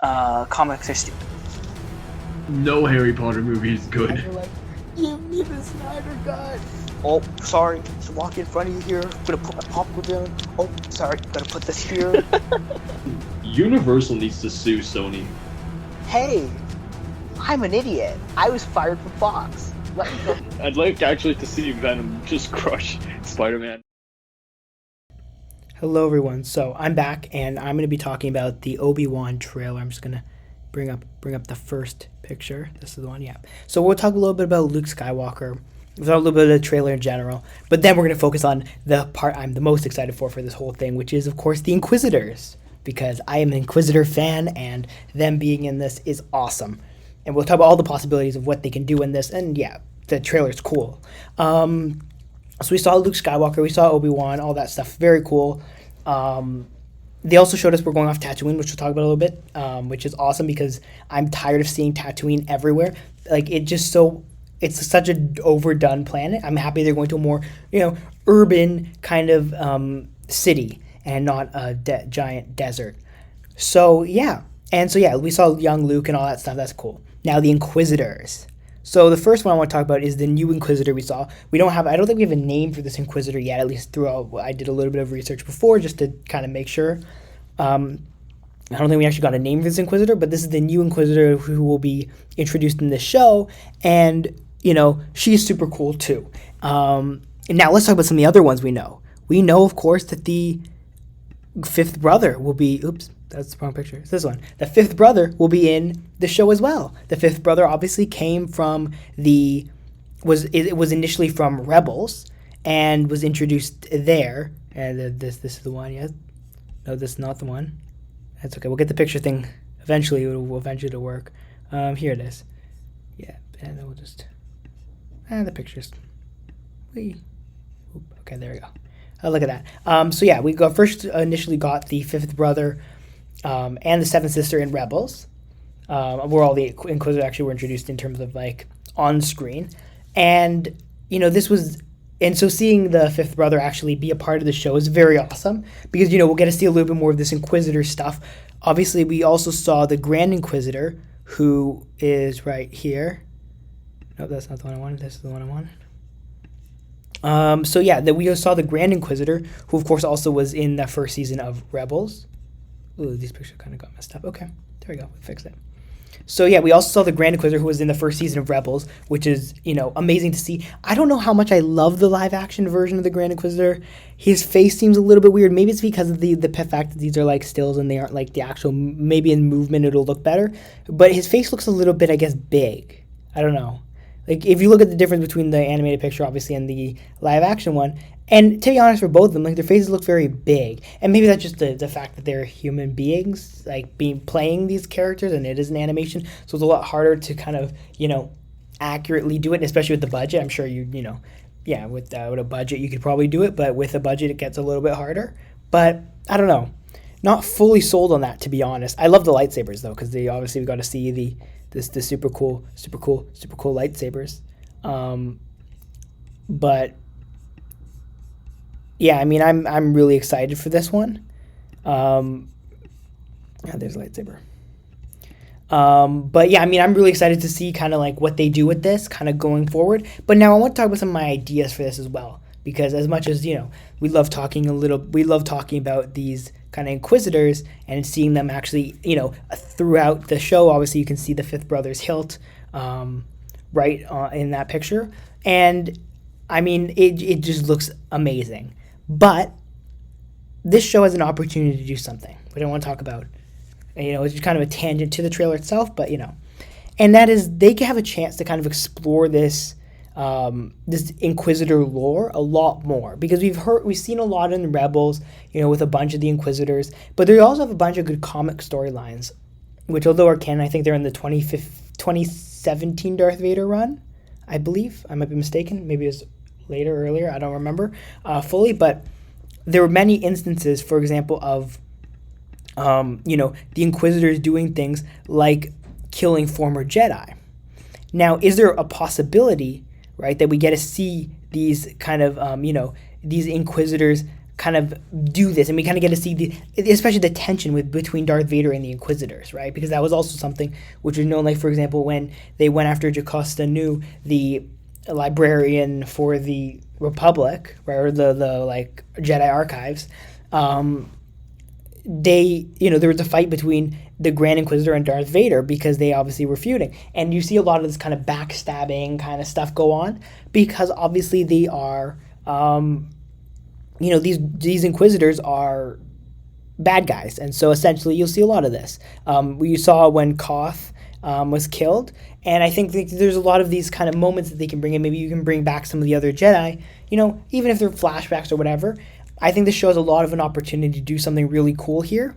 comics are stupid. No Harry Potter movie is good. And you're like, give me the Snyder Cut. Oh, sorry, just walk in front of you here. Gonna put my popcorn down. Oh, sorry, gotta put this here. Universal needs to sue Sony. Hey, I'm an idiot. I was fired from Fox. Let me go. I'd like actually to see Venom just crush Spider-Man. Hello everyone. So I'm back and I'm going to be talking about the Obi-Wan trailer. I'm just going to bring up the first picture. This is the one, yeah. So we'll talk a little bit about Luke Skywalker. We'll talk a little bit of the trailer in general, but then we're going to focus on the part I'm the most excited for this whole thing, which is of course the Inquisitors, because I am an Inquisitor fan and them being in this is awesome. And we'll talk about all the possibilities of what they can do in this, and yeah, the trailer's cool. So we saw Luke Skywalker, we saw Obi-Wan, all that stuff. Very cool. They also showed us we're going off Tatooine, which we'll talk about a little bit, which is awesome because I'm tired of seeing Tatooine everywhere. Like, it's such an overdone planet. I'm happy they're going to a more, urban kind of city and not a giant desert. So, yeah. And so, yeah, we saw young Luke and all that stuff. That's cool. Now, the Inquisitors. So the first one I want to talk about is the new Inquisitor we saw. I don't think we have a name for this Inquisitor yet, at least throughout. I did a little bit of research before just to kind of make sure. I don't think we actually got a name for this Inquisitor, but this is the new Inquisitor who will be introduced in this show, and, she's super cool too. And now let's talk about some of the other ones we know. We know, of course, that the fifth brother will be, that's the wrong picture. It's this one. The fifth brother will be in the show as well. The fifth brother obviously came from it was initially from Rebels and was introduced there. And this is the one, yeah. No, this is not the one. That's okay. We'll get the picture thing eventually. It will eventually work. Here it is. Yeah, and then we'll just the pictures. Okay, there we go. Look at that. So yeah, we initially got the fifth brother and the seventh sister in Rebels, where all the Inquisitors actually were introduced in terms of like on screen, and so seeing the fifth brother actually be a part of the show is very awesome because we'll get to see a little bit more of this Inquisitor stuff. Obviously, we also saw the Grand Inquisitor, who is right here. No, that's not the one I wanted. This is the one I wanted. So yeah, we saw the Grand Inquisitor, who of course also was in the first season of Rebels. Ooh, these pictures kind of got messed up. Okay, there we go. We fixed it. So yeah, we also saw the Grand Inquisitor who was in the first season of Rebels, which is, amazing to see. I don't know how much I love the live action version of the Grand Inquisitor. His face seems a little bit weird. Maybe it's because of the fact that these are like stills and they aren't like the actual, maybe in movement it'll look better. But his face looks a little bit, I guess, big. I don't know. Like, if you look at the difference between the animated picture, obviously, and the live action one, and to be honest, for both of them, like, their faces look very big. And maybe that's just the fact that they're human beings, like, playing these characters, and it is an animation, so it's a lot harder to kind of, accurately do it, especially with the budget. I'm sure with a budget, you could probably do it, but with a budget, it gets a little bit harder. But, I don't know. Not fully sold on that, to be honest. I love the lightsabers, though, because we got to see the super cool lightsabers. But yeah, I mean, I'm really excited for this one. There's a lightsaber. But yeah, I mean, I'm really excited to see kind of like what they do with this kind of going forward. But now I want to talk about some of my ideas for this as well, because as much as, we love talking about these kind of Inquisitors and seeing them actually, throughout the show. Obviously, you can see the fifth brother's hilt right in that picture. And, I mean, it just looks amazing. But this show has an opportunity to do something, which I want to talk about. It's just kind of a tangent to the trailer itself, but, And that is, they can have a chance to kind of explore this Inquisitor lore a lot more, because we've seen a lot in the Rebels, with a bunch of the Inquisitors, but they also have a bunch of good comic storylines, which although are canon, I think they're in the 2017 Darth Vader run, I believe. I might be mistaken. Maybe it was earlier. I don't remember fully, but there were many instances, for example, of the Inquisitors doing things like killing former Jedi. Now, is there a possibility, right, that we get to see these kind of, these Inquisitors kind of do this, and we kind of get to see especially the tension between Darth Vader and the Inquisitors, right? Because that was also something which was known, like for example, when they went after Jocasta Nu, the librarian for the Republic, right, or the like Jedi archives. There was a fight between the Grand Inquisitor and Darth Vader because they obviously were feuding. And you see a lot of this kind of backstabbing kind of stuff go on because obviously they are, these Inquisitors are bad guys. And so essentially you'll see a lot of this. You saw when Koth was killed. And I think there's a lot of these kind of moments that they can bring in. Maybe you can bring back some of the other Jedi, even if they're flashbacks or whatever. I think this shows a lot of an opportunity to do something really cool here,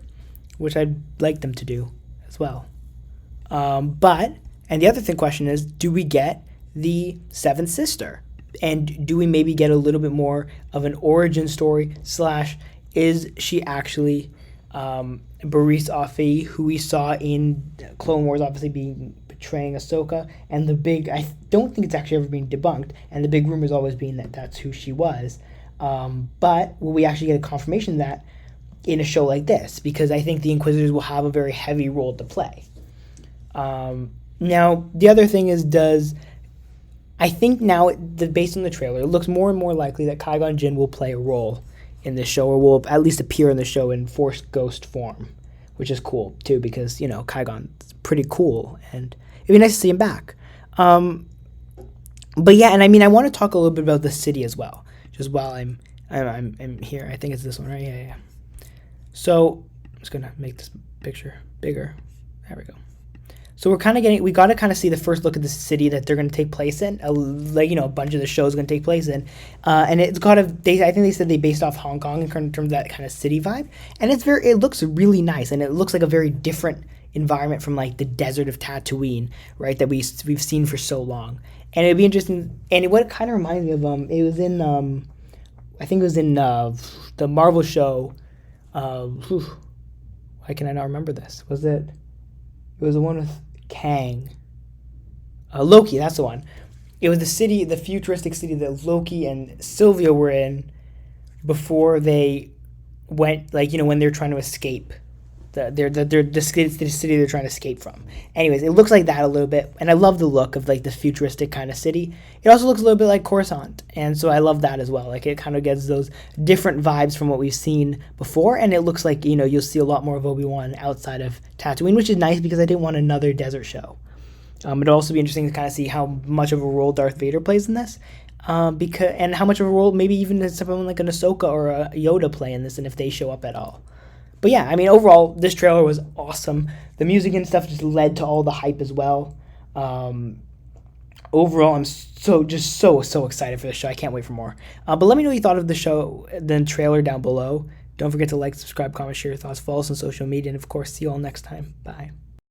which I'd like them to do as well. And the other question is, do we get the Seventh Sister? And do we maybe get a little bit more of an origin story / is she actually Barriss Offee, who we saw in Clone Wars obviously betraying Ahsoka, and I don't think it's actually ever been debunked, and the big rumor's always been that that's who she was. But will we actually get a confirmation of that in a show like this? Because I think the Inquisitors will have a very heavy role to play. Now, the other thing is, I think now, based on the trailer, it looks more and more likely that Qui-Gon Jinn will play a role in this show, or will at least appear in the show in Force Ghost form, which is cool, too, because, Qui-Gon's pretty cool, and it'd be nice to see him back. But yeah, and I want to talk a little bit about the city as well. Just while I'm here. I think it's this one, right? Yeah. So I'm just gonna make this picture bigger. There we go. So we got to kind of see the first look at the city that they're going to take place in. A bunch of the shows going to take place in, and it's got I think they said they based off Hong Kong in terms of that kind of city vibe, and it looks really nice, and it looks like a very different environment from like the desert of Tatooine, right? That we've seen for so long. And it'd be interesting. And what it kind of reminded me of, it was in, I think it was in the Marvel show. Why can I not remember this? It was the one with Kang. Loki, that's the one. It was the futuristic city that Loki and Sylvia were in before they went, when they're trying to escape. The city they're trying to escape from. Anyways, it looks like that a little bit, and I love the look of the futuristic kind of city. It also looks a little bit like Coruscant, and so I love that as well. It kind of gets those different vibes from what we've seen before, and it looks like you'll see a lot more of Obi-Wan outside of Tatooine, which is nice because I didn't want another desert show. It'll also be interesting to kind of see how much of a role Darth Vader plays in this, and how much of a role maybe even someone like an Ahsoka or a Yoda play in this, and if they show up at all. But yeah, overall, this trailer was awesome. The music and stuff just led to all the hype as well. Overall, I'm so excited for the show. I can't wait for more. But let me know what you thought of the show, the trailer down below. Don't forget to like, subscribe, comment, share your thoughts, follow us on social media, and of course, see you all next time. Bye.